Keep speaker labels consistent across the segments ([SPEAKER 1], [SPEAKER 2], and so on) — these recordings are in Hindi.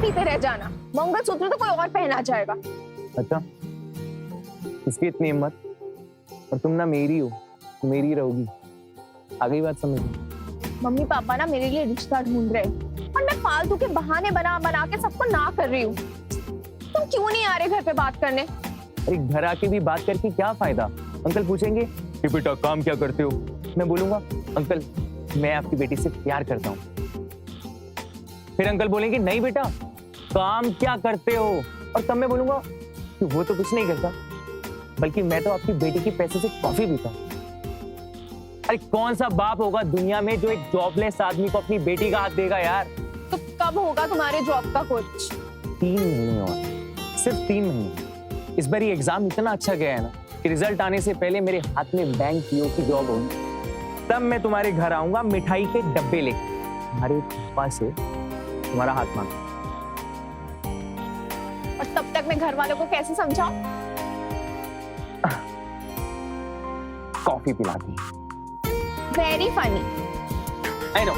[SPEAKER 1] पीते रह जाना, मंगलसूत्र तो कोई और पहना जाएगा।
[SPEAKER 2] अच्छा, इसकी इतनी हिम्मत? और तुम ना मेरी हो, तुम मेरी रहोगी। आ गई बात समझ में?
[SPEAKER 1] मम्मी पापा ना मेरे लिए रिश्ता ढूंढ रहे हैं और मैं फालतू के बहाने बना बना के सबको ना कर रही हूँ। तुम क्यों नहीं आ रहे घर पे बात करने?
[SPEAKER 2] अरे घर आके भी बात करके क्या फायदा? अंकल पूछेंगे कि बेटा काम क्या करते हो, मैं बोलूंगा अंकल मैं आपकी बेटी से प्यार करता हूँ। फिर अंकल बोलेंगे नहीं बेटा काम क्या करते हो, और तब मैं बोलूंगा कि वो तो कुछ नहीं करता, बल्कि मैं तो आपकी बेटी के पैसे से कॉफी पीता हूँ। अरे कौन सा बाप होगा दुनिया में जो एक जॉबलेस आदमी को अपनी बेटी का हाथ देगा यार?
[SPEAKER 1] तो कब होगा तुम्हारे जॉब का कुछ?
[SPEAKER 2] 3 महीने और, सिर्फ 3 महीने। इस बार ये एग्जाम इतना अच्छा गया है ना कि रिजल्ट आने से पहले मेरे हाथ में बैंक पीओ की जॉब होगी। तब मैं तुम्हारे घर आऊंगा मिठाई के डब्बे लेके, तुम्हारे पापा से तुम्हारा हाथ मांगूंगा।
[SPEAKER 1] और तब तक मैं घर वालों को कैसे समझाऊं?
[SPEAKER 2] कॉफी पिला दी।
[SPEAKER 1] Very funny.
[SPEAKER 2] I know.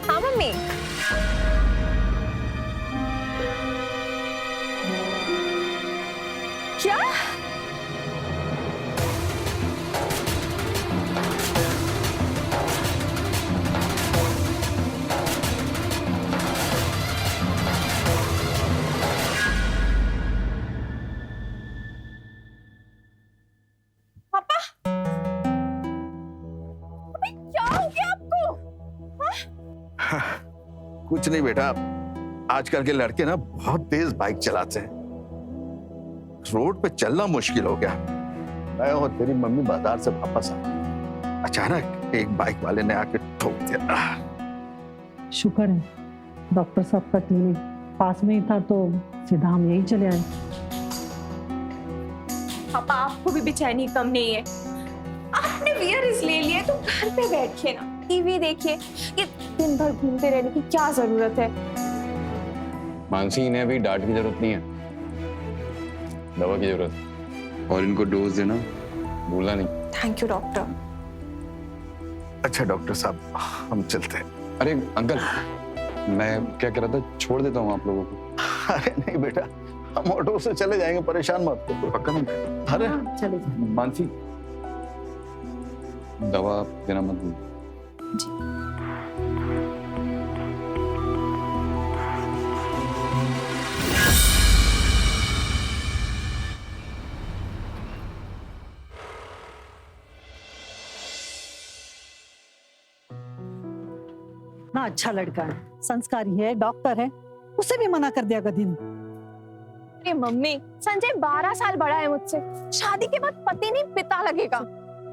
[SPEAKER 1] हाँ मम्मी। क्या? पापा? अबे क्या हो गया आपको?
[SPEAKER 3] कुछ नहीं बेटा, आजकल के लड़के ना बहुत तेज बाइक चलाते हैं, रोड पे चलना मुश्किल हो गया। मैं और तेरी मम्मी बाजार से वापस आई, अचानक एक बाइक वाले ने आके ठोक दिया।
[SPEAKER 4] शुक्र है डॉक्टर साहब का क्लिनिक पास में ही था तो सीधा हम यही चले आए।
[SPEAKER 1] पापा आपको भी बेचैनी कम नहीं है? आपने वीआरएस ले लिए तो घर पे बैठिए ना, टीवी देखिए। ये दिन भर घूमते रहने की क्या जरूरत है?
[SPEAKER 5] मानसी इन्हें अभी डांट की जरूरत नहीं है, दवा की जरूरत है। और इनको डोज देना भूलना नहीं।
[SPEAKER 1] Thank you doctor.
[SPEAKER 3] अच्छा डॉक्टर साहब हम चलते हैं।
[SPEAKER 5] अरे अंकल मैं क्या कह रहा था, छोड़ देता हूँ आप लोगों को।
[SPEAKER 3] अरे नहीं बेटा, हम ऑटो से चले जाएंगे, परेशान मत हो।
[SPEAKER 5] पक्का नहीं?
[SPEAKER 3] अरे
[SPEAKER 4] हाँ, चले जाए।
[SPEAKER 5] मानसी दवा देना मत भूल।
[SPEAKER 4] ना अच्छा लड़का है, संस्कारी है, डॉक्टर है, उसे भी मना कर दिया गधी ने।
[SPEAKER 1] अरे मम्मी, संजय 12 साल बड़ा है मुझसे, शादी के बाद पति नहीं पिता लगेगा।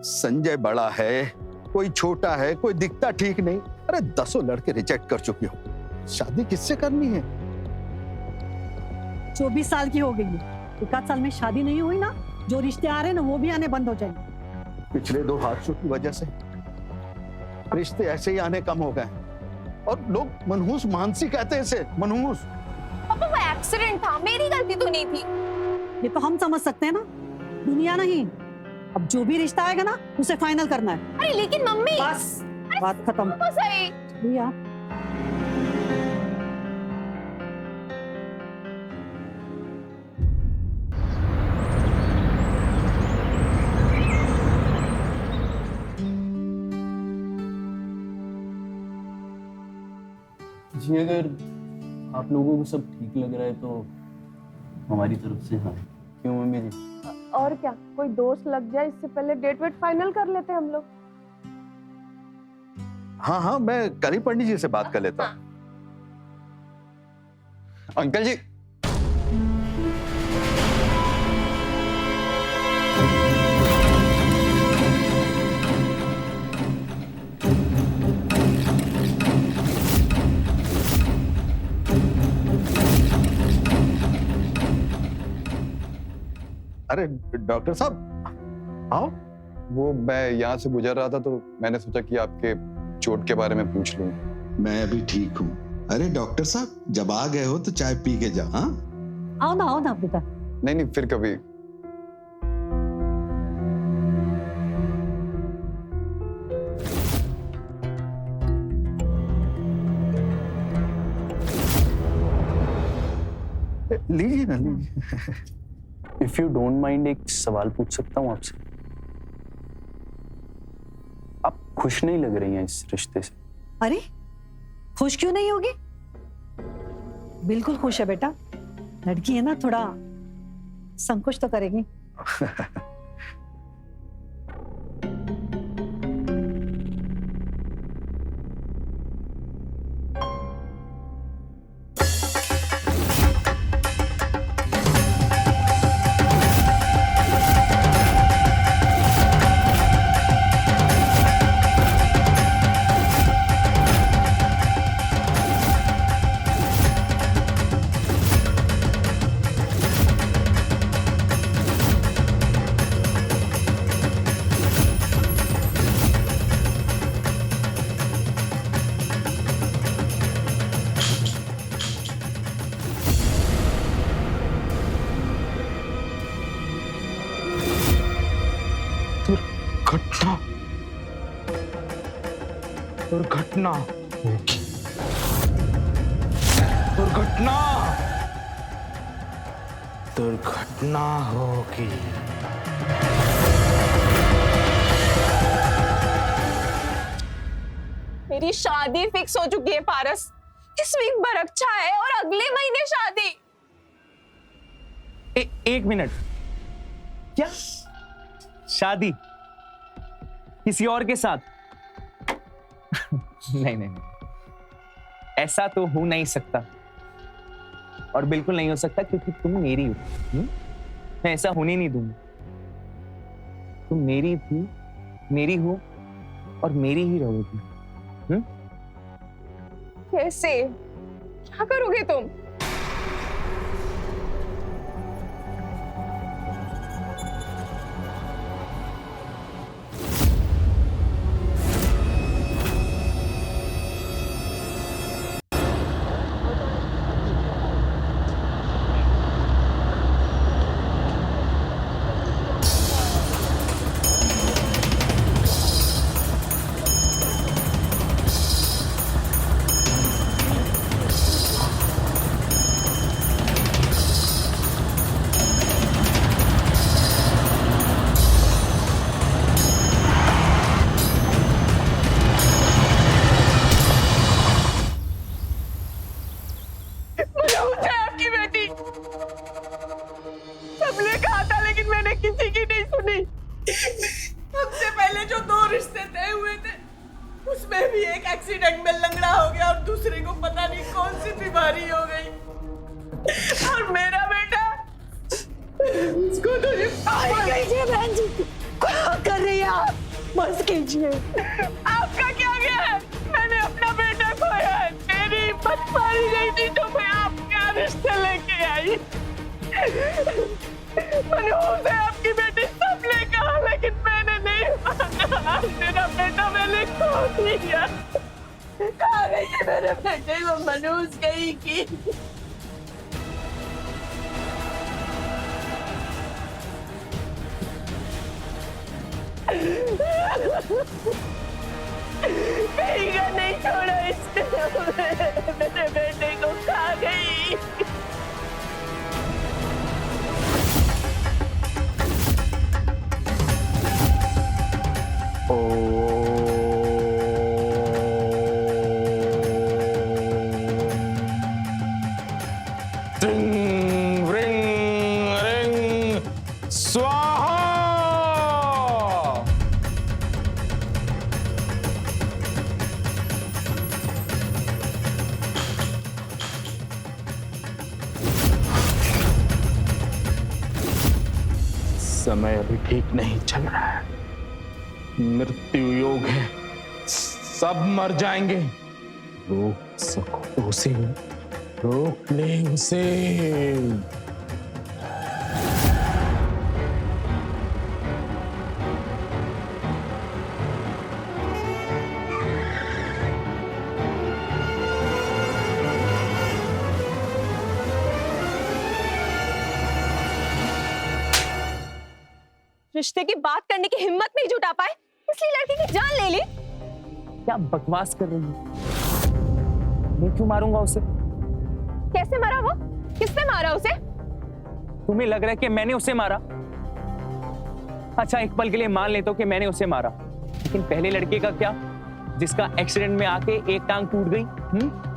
[SPEAKER 3] संजय बड़ा है, कोई छोटा है, कोई दिखता ठीक नहीं। अरे 10 लड़के रिजेक्ट कर चुकी हो, शादी किससे करनी है?
[SPEAKER 4] 24 साल की हो गई है, 1 साल में शादी नहीं हुई ना, जो रिश्ते आ रहे हैं ना वो भी आने बंद हो जाएंगे।
[SPEAKER 3] पिछले 2 हादसों की वजह से रिश्ते ऐसे ही आने कम हो गए, और लोग मनहूस मानसी कहते हैं इसे, मनहूस।
[SPEAKER 1] पापा वो एक्सीडेंट था, मेरी गलती तो नहीं थी।
[SPEAKER 4] ये तो हम समझ सकते हैं ना, दुनिया नहीं। अब जो भी रिश्ता आएगा ना उसे फाइनल करना है।
[SPEAKER 1] अरे लेकिन मम्मी।
[SPEAKER 4] बस बात खत्म।
[SPEAKER 1] तो सही।
[SPEAKER 4] भैया
[SPEAKER 6] जी अगर आप लोगों को सब ठीक लग रहा है तो हमारी तरफ से हाँ। क्यों मम्मी जी?
[SPEAKER 7] और क्या, कोई दोस्त लग जाए इससे पहले डेट वेट फाइनल कर लेते हैं हम लोग।
[SPEAKER 3] हाँ हाँ, मैं कल ही पंडित जी से बात कर लेता हूँ।
[SPEAKER 5] अंकल जी
[SPEAKER 3] अरे डॉक्टर साहब आओ।
[SPEAKER 5] वो मैं यहाँ से गुजर रहा था तो मैंने सोचा कि आपके चोट के बारे में पूछ लूं।
[SPEAKER 8] मैं अभी ठीक हूँ। अरे डॉक्टर साहब जब आ गए हो तो चाय पी के जाओ। हाँ
[SPEAKER 4] आओ ना बेटा।
[SPEAKER 5] नहीं फिर कभी।
[SPEAKER 3] लीजिए ना, लीजिए।
[SPEAKER 6] इफ यू डोंट माइंड एक सवाल पूछ सकता हूँ आपसे? आप खुश नहीं लग रही हैं इस रिश्ते से।
[SPEAKER 4] अरे खुश क्यों नहीं होगी? बिल्कुल खुश है बेटा। लड़की है ना, थोड़ा संकोच तो करेगी।
[SPEAKER 9] दुर्घटना दुर्घटना होगी, दुर्घटना दुर्घटना होगी।
[SPEAKER 1] मेरी शादी फिक्स हो चुकी है पारस। इस वीक बरकछा है और अगले महीने शादी।
[SPEAKER 2] एक मिनट, क्या शादी किसी और के साथ? नहीं नहीं नहीं, ऐसा तो हो नहीं सकता, और बिल्कुल नहीं हो सकता, क्योंकि तुम मेरी हो। मैं ऐसा होने नहीं दूंगा। तुम मेरी थी, मेरी हो और मेरी ही रहोगी।
[SPEAKER 1] कैसे? क्या करोगे तुम? आपकी बेटी सबने कहा था, लेकिन मैंने किसी की नहीं सुनी।
[SPEAKER 10] सबसे पहले जो 2 रिश्ते तय हुए थे, उसमें भी एक एक्सीडेंट में लंगड़ा हो गया और दूसरे को पता नहीं कौन सी बीमारी हो गई। और मेरा बेटा, उसको तो
[SPEAKER 4] बहन जी, क्या कर रही हैं आप? बस कीजिए।
[SPEAKER 10] आपका क्या गया है? मैंने अपना बेटा खोया है। मेरी हिम्मत मारी गई थी तो मैं आपका रिश्ते लेके आई। मनोज है, आपकी बेटी सबने कहा, लेकिन मैंने नहीं माना। मेरा बेटा मैंने खो दिया। कहाँ गई है मेरे बेटे? वो मनोज गई की कहीं नहीं छोड़ा इसने। मेरे बेटे को खा गई।
[SPEAKER 9] रिंग रिंग रिंग स्वाहा। समय अभी ठीक नहीं चल रहा है, मृत्यु योग है, सब मर जाएंगे। रोक सको तो उसे रोक ले, उसे।
[SPEAKER 1] रिश्ते की बात करने की हिम्मत नहीं जुटा पाए, इसलिए लड़की की जान ले ली।
[SPEAKER 2] क्या बकवास कर रही हो? मैं क्यों मारूंगा उसे?
[SPEAKER 1] कैसे मरा वो? किसने मारा उसे?
[SPEAKER 2] तुम्हें लग रहा है कि मैंने उसे मारा? अच्छा, एक पल के लिए मान लेता हूं कि मैंने उसे मारा, लेकिन पहले लड़के का क्या, जिसका एक्सीडेंट में आके एक टांग टूट गई,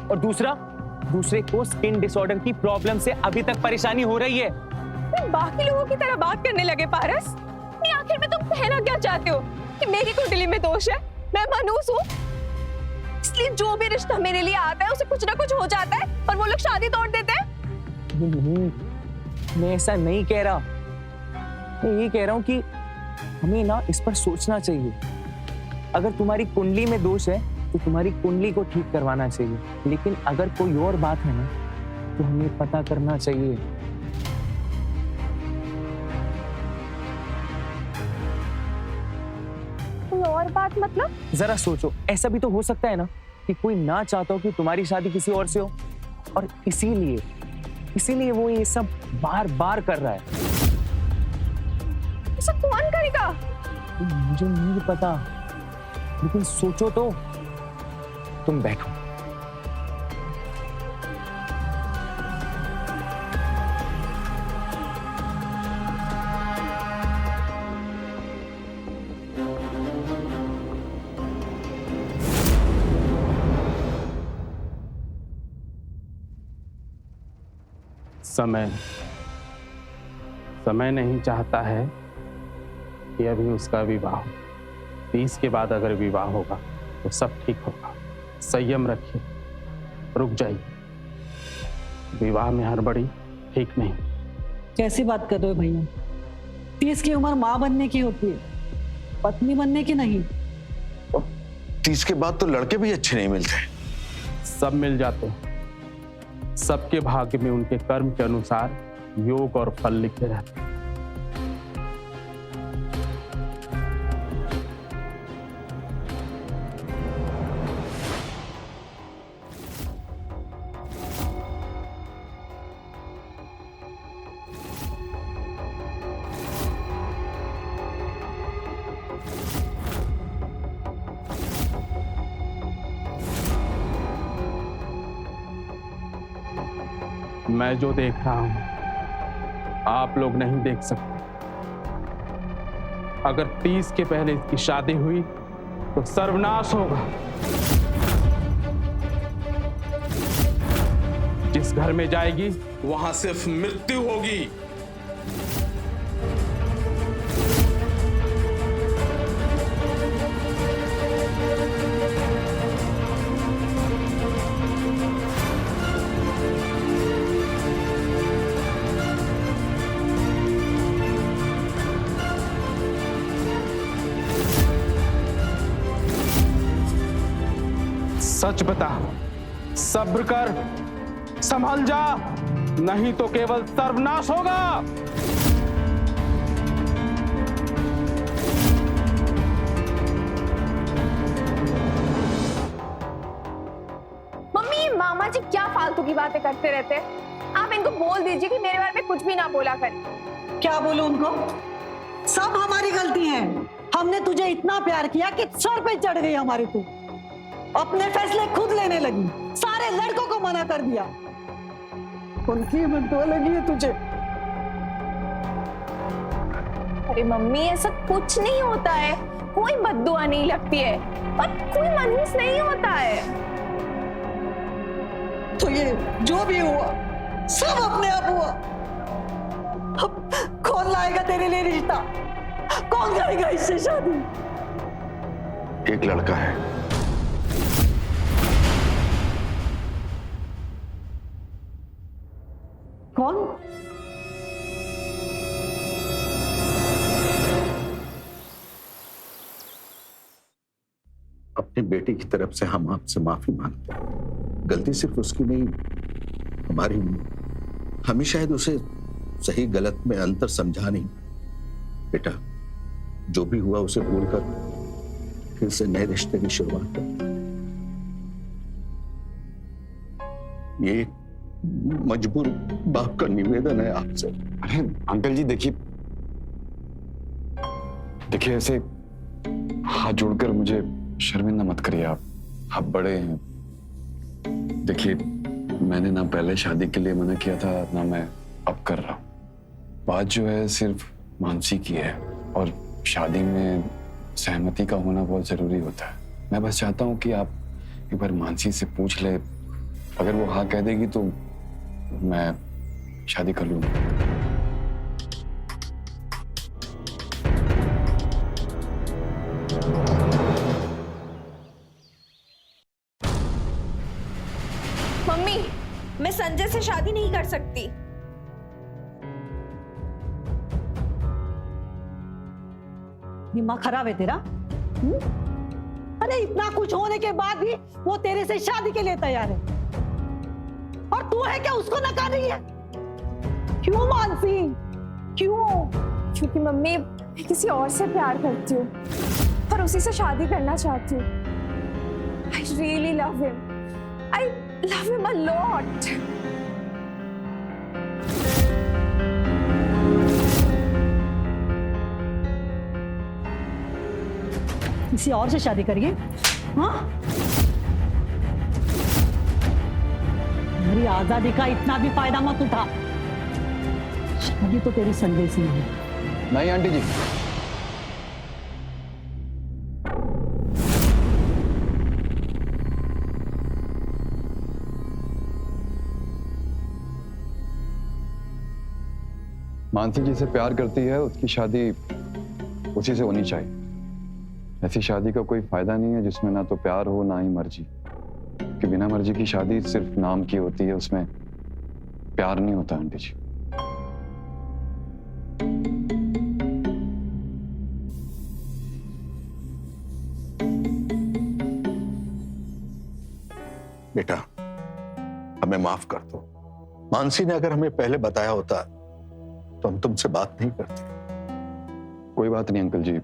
[SPEAKER 2] और दूसरे को स्किन डिसऑर्डर की प्रॉब्लम से अभी तक परेशानी हो रही है।
[SPEAKER 1] तुम बाकी लोगों की तरह बात करने लगे पारस। नहीं, आखिर में तुम कहना क्या चाहते हो? कि मेरी कुंडली में दोष है, मैं मनहूस हूँ, इसलिए जो भी रिश्ता मेरे लिए आता है उसे कुछ ना कुछ हो जाता है और वो लोग शादी तोड़ देते हैं।
[SPEAKER 2] नहीं, मैं ऐसा नहीं कह रहा। मैं ये कह रहा हूं कि हमें ना इस पर सोचना चाहिए। अगर तुम्हारी कुंडली में दोष है तो तुम्हारी कुंडली को ठीक करवाना चाहिए, लेकिन अगर कोई और बात है ना तो हमें पता करना चाहिए।
[SPEAKER 1] कोई और बात मतलब?
[SPEAKER 2] जरा सोचो, ऐसा भी तो हो सकता है ना कि कोई ना चाहता हो कि तुम्हारी शादी किसी और से हो, और इसीलिए वो ये सब बार बार कर रहा है।
[SPEAKER 1] ऐसा कौन करेगा?
[SPEAKER 2] मुझे नहीं पता, लेकिन सोचो तो। तुम बैठो।
[SPEAKER 9] समय नहीं चाहता है कि अभी उसका विवाह हो। 30 के बाद अगर विवाह होगा तो सब ठीक होगा। संयम रखिए, रुक जाइए। विवाह में हड़बड़ी ठीक नहीं।
[SPEAKER 4] कैसी बात कर रहे हो भैया? 30 की उम्र माँ बनने की होती है, पत्नी बनने की नहीं।
[SPEAKER 3] 30 के बाद तो लड़के भी अच्छे नहीं मिलते।
[SPEAKER 9] सब मिल जाते हैं। सबके भाग्य में उनके कर्म के अनुसार योग और फल लिखे रहते हैं। मैं जो देख रहा हूं आप लोग नहीं देख सकते। अगर 30 के पहले इसकी शादी हुई तो सर्वनाश होगा। जिस घर में जाएगी वहां सिर्फ मृत्यु होगी। सच बता, सब्र कर, संभल जा, नहीं तो केवल सर्वनाश होगा।
[SPEAKER 1] मम्मी, मामा जी क्या फालतू की बातें करते रहते हैं। आप इनको बोल दीजिए कि मेरे बारे में कुछ भी ना बोला करें।
[SPEAKER 4] क्या बोलूं उनको? सब हमारी गलती है। हमने तुझे इतना प्यार किया कि सर पे चढ़ गई हमारी तू। अपने फैसले खुद लेने लगी, सारे लड़कों को मना कर दिया। उनकी बद्दुआ लगी है तुझे।
[SPEAKER 1] अरे मम्मी, ऐसा कुछ नहीं होता है, कोई बद्दुआ नहीं लगती है और कोई मनहूस नहीं होता है।
[SPEAKER 4] तो ये जो भी हुआ सब अपने आप हुआ। अब कौन लाएगा तेरे लिए रिश्ता? कौन करेगा इससे शादी?
[SPEAKER 3] एक लड़का है,
[SPEAKER 4] कौन?
[SPEAKER 3] अपनी बेटी की तरफ से हम आपसे माफी मांगते हैं। गलती सिर्फ उसकी नहीं, हमारी नहीं। हमें शायद उसे सही गलत में अंतर समझा नहीं। बेटा, जो भी हुआ उसे भूलकर फिर से नए रिश्ते की शुरुआत कर। ये मजबूर बाप का निवेदन है आपसे।
[SPEAKER 5] अरे अंकल जी, देखिए ऐसे हाथ जोड़कर मुझे शर्मिंदा मत करिए। आप बड़े हैं। देखिए, मैंने ना पहले शादी के लिए मना किया था ना मैं अब कर रहा हूँ। बात जो है सिर्फ मानसी की है और शादी में सहमति का होना बहुत जरूरी होता है। मैं बस चाहता हूँ कि आप एक बार मानसी से पूछ ले, अगर वो हाँ कह देगी तो मैं शादी कर लूंगा।
[SPEAKER 1] मम्मी, मैं संजय से शादी नहीं कर सकती।
[SPEAKER 4] दिमाग खराब है तेरा? अरे इतना कुछ होने के बाद भी वो तेरे से शादी के लिए तैयार है और तू है क्या उसको नकार रही है? क्यों मानसी, क्यों?
[SPEAKER 1] क्योंकि मम्मी मैं किसी और से प्यार करती हूँ और उसी से शादी करना चाहती हूँ। I really love him. I love him a lot.
[SPEAKER 4] किसी और से शादी करिए? हाँ? मेरी आजादी का इतना भी फायदा मत उठा। शादी तो तेरी संजय से है।
[SPEAKER 5] नहीं आंटी जी, मानसी जी से प्यार करती है, उसकी शादी उसी से होनी चाहिए। ऐसी शादी का कोई फायदा नहीं है जिसमें ना तो प्यार हो ना ही मर्जी, कि बिना मर्जी की शादी सिर्फ नाम की होती है, उसमें प्यार नहीं होता आंटी जी।
[SPEAKER 3] बेटा हमें माफ कर दो। मानसी ने अगर हमें पहले बताया होता तो हम तुमसे बात नहीं करते।
[SPEAKER 5] कोई बात नहीं अंकल जी,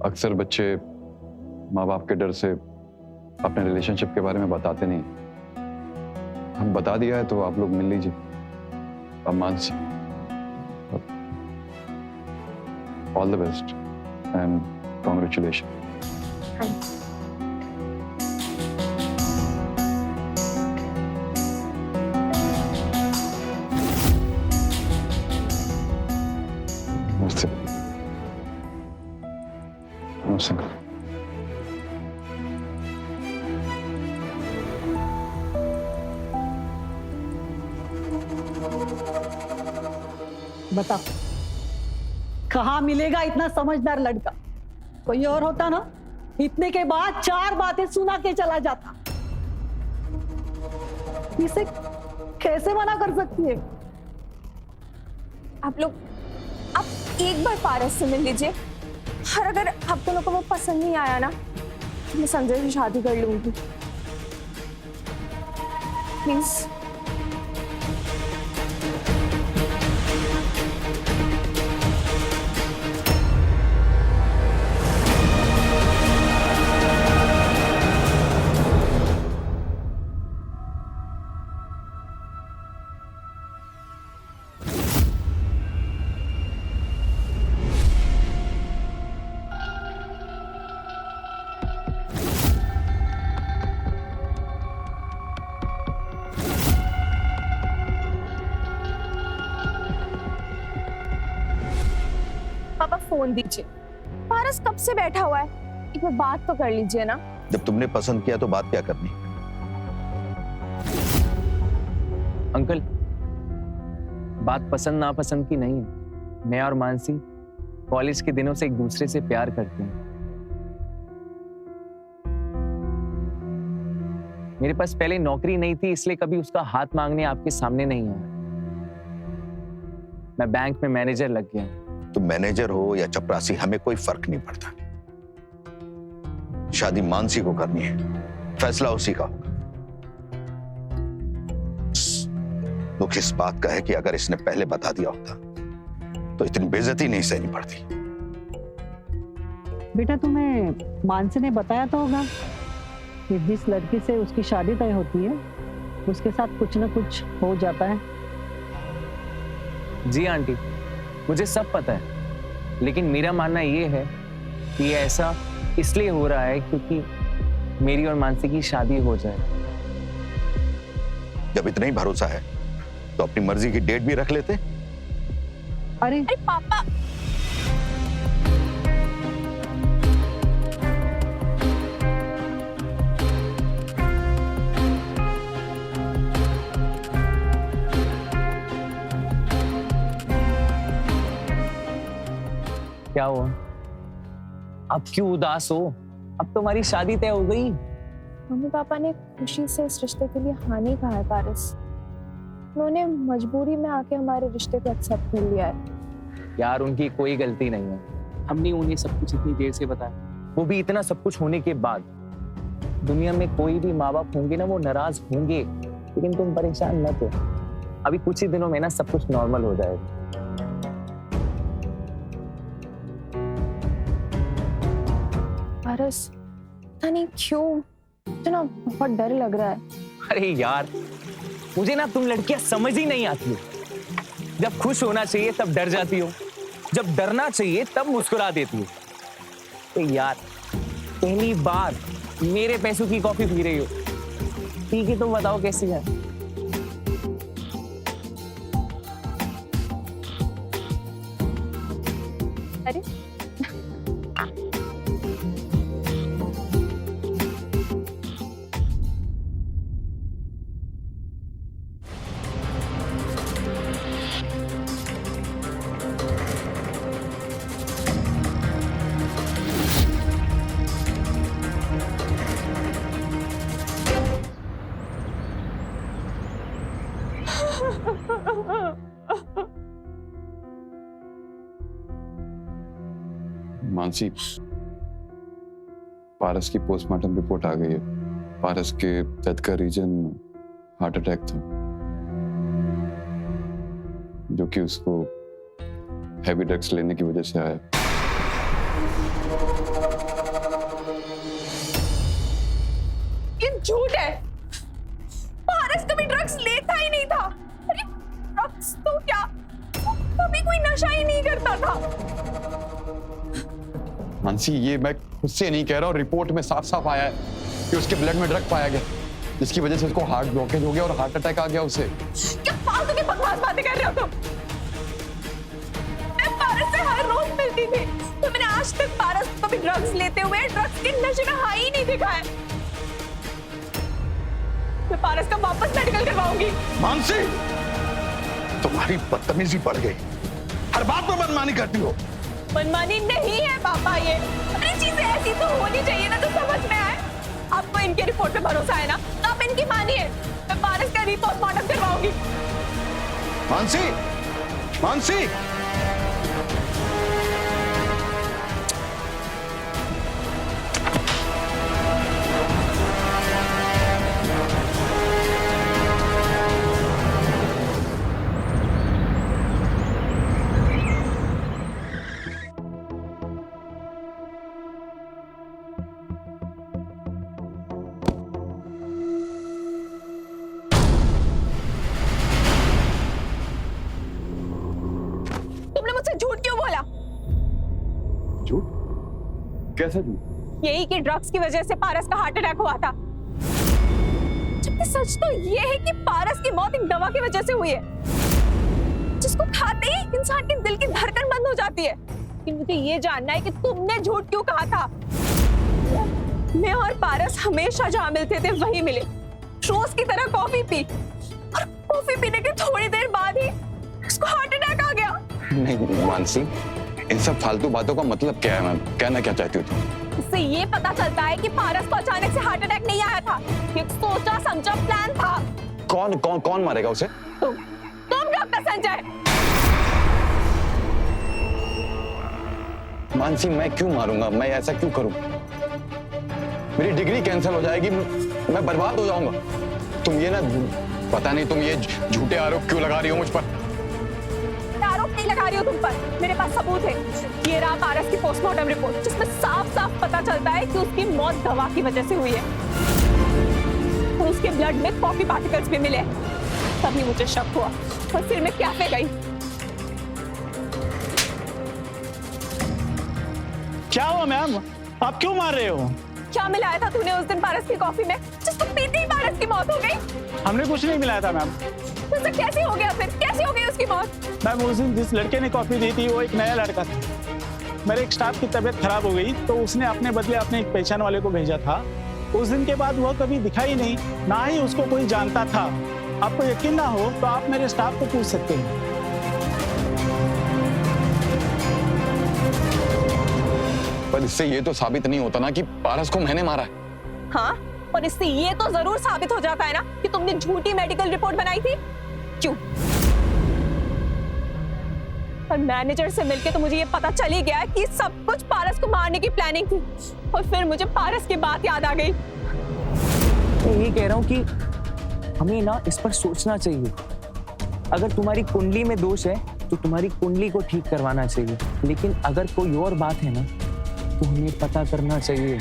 [SPEAKER 5] अक्सर बच्चे माँ बाप के डर से अपने रिलेशनशिप के बारे में बताते नहीं। हम बता दिया है तो आप लोग मिल लीजिए। अब Mansi, all the best and congratulation. नमस्ते। नमस्ते।
[SPEAKER 4] बता कहाँ मिलेगा इतना समझदार लड़का? कोई और होता ना इतने के बाद 4 बातें सुना के चला जाता। इसे कैसे मना कर सकती है?
[SPEAKER 1] आप लोग आप एक बार पारस से मिल लीजिए और अगर आप दोनों को वो पसंद नहीं आया ना तो मैं संजय से शादी कर लूंगी। प्लीज। पापा फोन दीजिए। पारस कब से बैठा हुआ है, एक बार बात तो कर लीजिए ना।
[SPEAKER 3] जब तुमने पसंद किया तो बात क्या करनी?
[SPEAKER 2] अंकल, बात पसंद नापसंद की नहीं है। मैं और मानसी कॉलेज के दिनों से एक दूसरे से प्यार करते हैं। मेरे पास पहले नौकरी नहीं थी, इसलिए कभी उसका हाथ मांगने आपके सामने नहीं आया। मैं बैंक में मैनेजर लग गया।
[SPEAKER 3] तुम मैनेजर हो या चपरासी, हमें कोई फर्क नहीं पड़ता। शादी मानसी को करनी है, फैसला उसी का होगा। दुख इस बात का है कि अगर इसने पहले बता दिया होता तो इतनी बेइज्जती नहीं सहनी पड़ती।
[SPEAKER 4] बेटा तुम्हें मानसी ने बताया तो होगा कि जिस लड़की से उसकी शादी तय होती है उसके साथ कुछ ना कुछ हो जाता है।
[SPEAKER 2] जी आंटी, मुझे सब पता है, लेकिन मेरा मानना ये है कि ये ऐसा इसलिए हो रहा है क्योंकि मेरी और मानसी की शादी हो जाए।
[SPEAKER 3] जब इतना ही भरोसा है तो अपनी मर्जी की डेट भी रख लेते।
[SPEAKER 4] अरे
[SPEAKER 1] अरे पापा,
[SPEAKER 2] क्या हुआ? अब क्यों उदास हो? अब तुम्हारी शादी तय हो गई।
[SPEAKER 7] मम्मी पापा ने खुशी से इस रिश्ते के लिए हाँ नहीं कहा है पारस। उन्होंने मजबूरी में आके हमारे रिश्ते को एक्सेप्ट कर लिया है।
[SPEAKER 2] यार उनकी कोई गलती नहीं है, हमने उन्हें सब कुछ इतनी देर से बताया, वो भी इतना सब कुछ होने के बाद। दुनिया में कोई भी माँ बाप होंगे ना, वो नाराज होंगे, लेकिन तुम परेशान मत हो, अभी कुछ ही दिनों में ना सब कुछ नॉर्मल हो जाएगा।
[SPEAKER 7] पारस पता नहीं क्यों मुझे ना बहुत डर लग रहा है।
[SPEAKER 2] अरे यार मुझे ना तुम लड़कियां समझ ही नहीं आती हो। जब खुश होना चाहिए तब डर जाती हो, जब डरना चाहिए तब मुस्कुरा देती हो। तो यार पहली बार मेरे पैसों की कॉफी पी रही हो, ठीक है, तो बताओ कैसे है?
[SPEAKER 1] अरे
[SPEAKER 5] मानसी, पारस की पोस्टमार्टम रिपोर्ट आ गई है। पारस के डेथ का रीजन हार्ट अटैक था, जो कि उसको हैवी ड्रग्स लेने की वजह से आया।
[SPEAKER 1] ये झूठ है। पारस कभी ड्रग्स लेता ही नहीं था। अरे ड्रग्स तो क्या, वो कभी कोई नशा ही नहीं करता था।
[SPEAKER 5] मानसी, ये मैं खुद से नहीं कह रहा हूँ, रिपोर्ट में साफ साफ आया है कि उसके ब्लड में ड्रग पाया गया, जिसकी वजह से उसको हार्ट ब्लॉकेज हो गया और हार्ट अटैक आ गया उसे।
[SPEAKER 1] क्या फालतू की बकवास बातें कर रहे हो तुम? मैं पारस से हर रोज मिलती थी, तो मैंने आज तक पारस को कभी ड्रग्स लेते हुए ड्रग्स के नशे में हाई ही नहीं देखा है। मैं पारस का वापस मेडिकल करवाऊंगी।
[SPEAKER 3] मानसी, तुम्हारी बदतमीजी बढ़ गई, हर बात में मनमानी करती हो।
[SPEAKER 1] मनमानी नहीं है पापा, ये अरे चीजें ऐसी तो होनी चाहिए ना, तो समझ में आए। आपको इनके रिपोर्ट पे भरोसा है ना, तो आप इनकी मानिए। मैं पारस का रीपोस्टमार्टम करवाऊंगी।
[SPEAKER 3] मानसी, मानसी,
[SPEAKER 1] तुमने मुझसे झूठ क्यों बोला?
[SPEAKER 5] झूठ? कैसे झूठ?
[SPEAKER 1] यही कि ड्रग्स की वजह से पारस का हार्ट अटैक हुआ था। जबकि सच तो ये है कि पारस की मौत एक दवा की वजह से हुई है, जिसको खाते ही इंसान के दिल की धड़कन बंद हो जाती है। लेकिन मुझे ये जानना है कि तुमने झूठ क्यों कहा था? मैं और पारस हमेशा जहां मिलते थे वहीं मिले, रोज की तरह कॉफी पी, और कॉफी पीने के थोड़ी देर बाद ही उसको हार्ट अटैक आ गया।
[SPEAKER 5] नहीं मानसी, इन सब फालतू बातों का मतलब क्या है? मैं कहना क्या चाहती हूँ तुम?
[SPEAKER 1] इससे ये पता चलता है कि पारस को अचानक से हार्ट अटैक नहीं आया था, एक सोचा समझा प्लान था।
[SPEAKER 5] कौन कौन कौन मारेगा उसे?
[SPEAKER 1] तुम डॉक्टर संजय।
[SPEAKER 5] मानसी, मैं क्यों मारूंगा? मैं ऐसा क्यों करूं? मेरी डिग्री कैंसिल हो जाएगी, मैं बर्बाद हो जाऊंगा। तुम ये ना, पता नहीं तुम ये झूठे आरोप क्यों लगा रही हो मुझ पर।
[SPEAKER 1] आरोप नहीं लगा रही हो तुम पर, मेरे पास सबूत है। ये रहा पारस की पोस्टमार्टम रिपोर्ट, जिसमें साफ साफ पता चलता है कि उसकी मौत दवा की वजह से हुई है। और उसके ब्लड में कॉफी पार्टिकल्स भी मिले। तभी मुझे शक हुआ और फिर मैं कैफे गई।
[SPEAKER 9] क्या हुआ मैम, आप क्यों मार रहे हो?
[SPEAKER 1] क्या मिलाया था तूने उस दिन पारस की कॉफी में, जिसको पीते ही पारस की मौत हो गई?
[SPEAKER 9] हमने कुछ नहीं मिलाया था मैम।
[SPEAKER 1] तो ऐसा कैसे हो गया फिर? कैसे हो गई उसकी मौत?
[SPEAKER 9] मैम उस दिन जिस लड़के ने कॉफी दी थी वो एक नया लड़का था। मेरे एक स्टाफ की तबीयत खराब हो गई तो उसने अपने बदले अपने एक पहचान वाले को भेजा था। उस दिन के बाद वह कभी दिखा ही नहीं, ना ही उसको कोई जानता था। आपको यकीन ना हो तो आप मेरे स्टाफ को पूछ सकते हैं।
[SPEAKER 5] पर इससे ये तो साबित नहीं होता ना कि पारस को मैंने मारा है।
[SPEAKER 1] हाँ, और इससे ये तो जरूर साबित हो जाता है ना कि तुमने झूठी मेडिकल रिपोर्ट बनाई थी। क्यों? पर मैनेजर से मिलके तो मुझे ये पता चल ही गया कि सब कुछ पारस को मारने की प्लानिंग थी। और फिर मुझे पारस की बात याद आ गई।
[SPEAKER 2] मैं ये कह रहा हूँ कि हमें ना इस पर सोचना चाहिए। अगर तुम्हारी कुंडली में दोष है तो तुम्हारी कुंडली को ठीक करवाना चाहिए, लेकिन अगर कोई और बात है ना तो हमें पता करना चाहिए।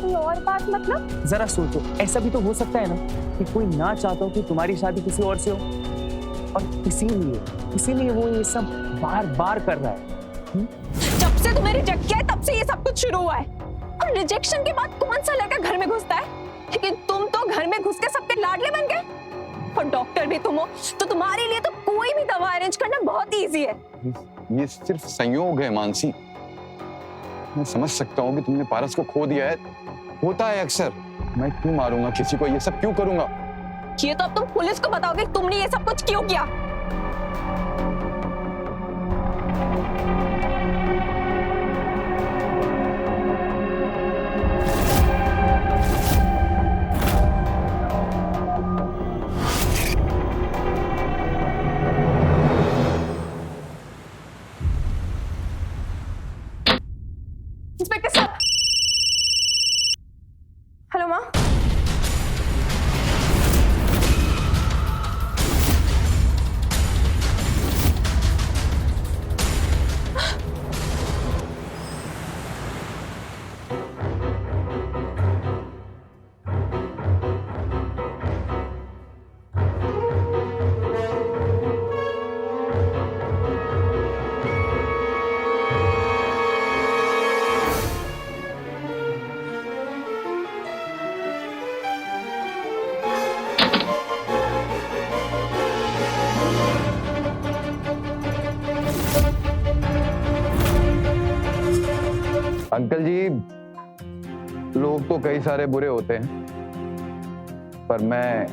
[SPEAKER 1] कोई और बात मतलब?
[SPEAKER 2] जरा सोचो, ऐसा भी तो हो सकता है ना कि कोई ना चाहता हो कि तुम्हारी शादी किसी और से हो, और इसीलिए वो ये सब बार बार कर रहा है।
[SPEAKER 1] जब से तुम्हें रिजेक्ट किया है तब से ये सब कुछ शुरू हुआ है। और रिजेक्शन के बाद कौन सा लड़का घर में घुसता है? लेकिन तुम तो घर में घुस के सबके लाडले बन गए। और डॉक्टर भी तुम हो तो तुम्हारे लिए तो कोई भी दवा अरेंज करना बहुत इजी है।
[SPEAKER 5] ये सिर्फ संयोग है मानसी। मैं समझ सकता हूँ कि तुमने पारस को खो दिया है, होता है अक्सर। मैं क्यों मारूंगा किसी को, ये सब क्यों करूंगा?
[SPEAKER 1] ये तो अब तुम पुलिस को बताओगे तुमने ये सब कुछ क्यों किया। इंस्पेक्टर साहब। हेलो माँ।
[SPEAKER 5] अंकल जी, लोग तो कई सारे बुरे होते हैं, पर मैं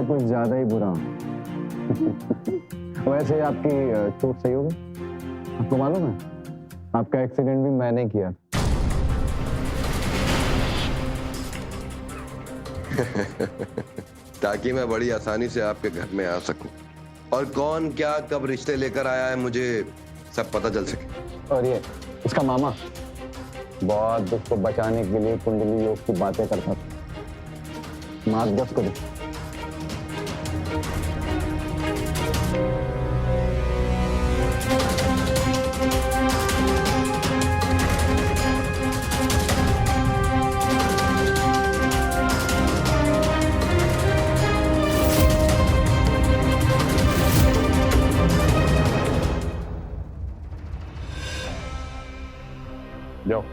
[SPEAKER 5] कुछ ज्यादा ही बुरा हूँ। वैसे आपकी चोट सही हो गई? आपको मालूम है आपका एक्सीडेंट भी मैंने किया।
[SPEAKER 11] ताकि मैं बड़ी आसानी से आपके घर में आ सकूं और कौन क्या कब रिश्ते लेकर आया है मुझे सब पता चल सके।
[SPEAKER 5] और ये इसका मामा बहुत उसको बचाने के लिए कुंडली योग की बातें करता था। मार्क दस को दे। जाओ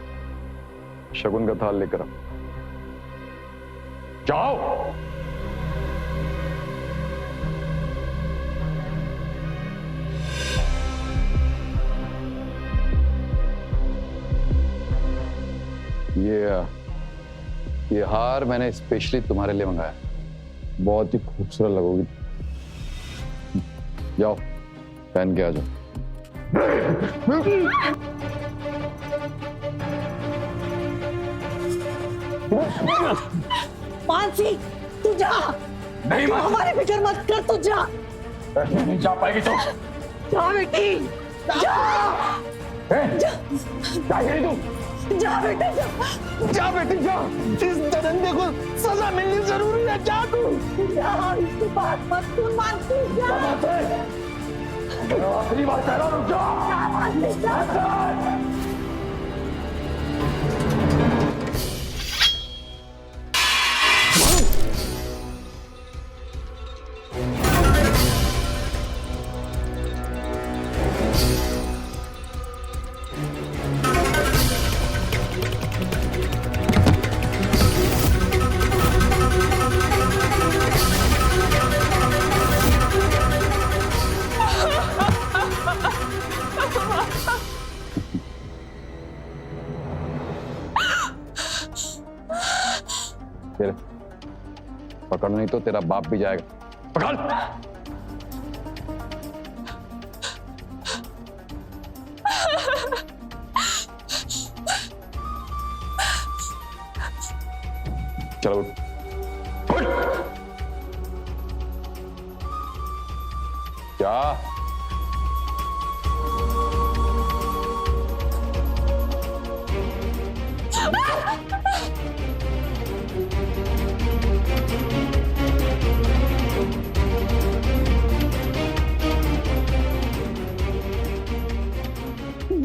[SPEAKER 5] शगुन का थाल लेकर आओ। जाओ। ये हार मैंने स्पेशली तुम्हारे लिए मंगाया, बहुत ही खूबसूरत लगोगी। जाओ पहन के आ जाओ।
[SPEAKER 4] मानसी तू जा।
[SPEAKER 9] नहीं
[SPEAKER 4] तू हमारे फिक्र मत कर, तू जा।
[SPEAKER 9] नहीं जा पाएगी तो
[SPEAKER 4] जा बेटी जा।
[SPEAKER 9] क्या कह रही तू?
[SPEAKER 4] जा बेटा जा।
[SPEAKER 9] जा बेटी जा, इस दरिंदे को सजा मिलनी जरूरी है। जा तू
[SPEAKER 4] जा, इसकी बात मत सुन मानसी जा।
[SPEAKER 9] आखिरी बार कह रहा हूँ, जा
[SPEAKER 4] मानसी जा।
[SPEAKER 5] फिर पकड़, नहीं तो तेरा बाप भी जाएगा। पकड़। चलो उठ। क्या?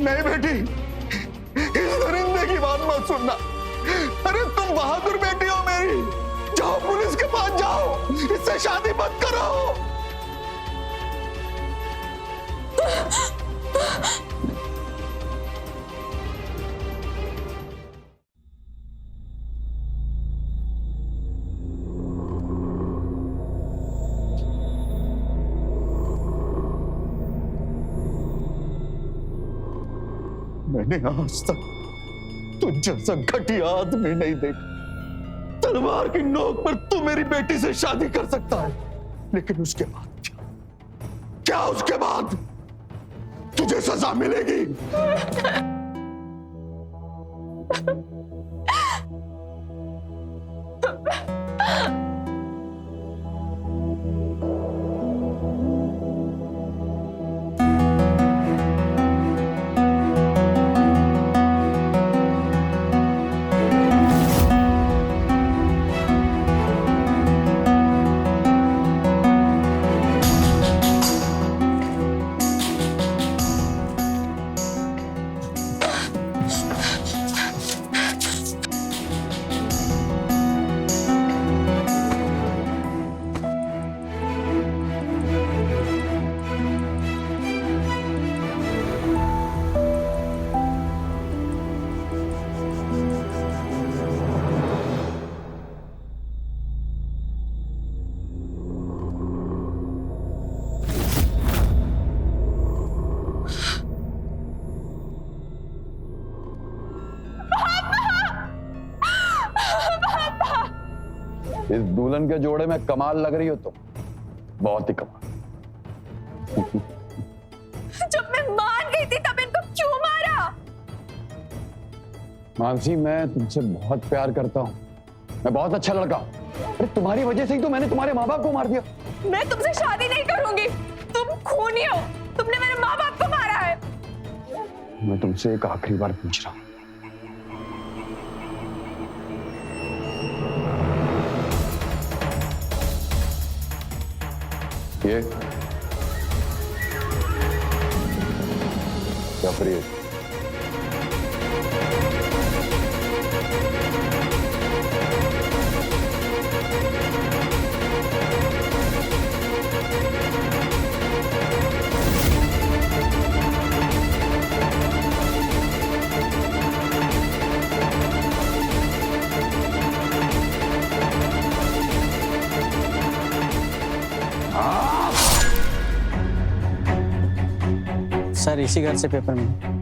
[SPEAKER 3] नहीं बेटी, इस दरिंदे की बात मत सुनना। अरे तुम बहादुर बेटी हो मेरी, जाओ पुलिस के पास जाओ, इससे शादी मत करो। मैंने आज तक तुझ जैसा घटिया आदमी नहीं देखा। तलवार की नोक पर तू मेरी बेटी से शादी कर सकता है, लेकिन उसके बाद क्या उसके बाद तुझे सजा मिलेगी।
[SPEAKER 5] इस दुल्हन के जोड़े में कमाल लग रही हो तुम, बहुत ही कमाल।
[SPEAKER 1] जब मैं मान गई थी तब इनको क्यों मारा?
[SPEAKER 5] मानसी, मैं तुमसे बहुत प्यार करता हूँ, मैं बहुत अच्छा लड़का हूँ। अरे तुम्हारी वजह से ही तो मैंने तुम्हारे माँ बाप को मार दिया।
[SPEAKER 1] मैं तुमसे शादी नहीं करूंगी, तुम खूनी हो, तुमने मेरे माँ बाप को मारा है।
[SPEAKER 5] मैं तुमसे एक आखिरी बार पूछ रहा हूँ, ये या फिर ये?
[SPEAKER 6] सर इसी घर से पेपर मिला।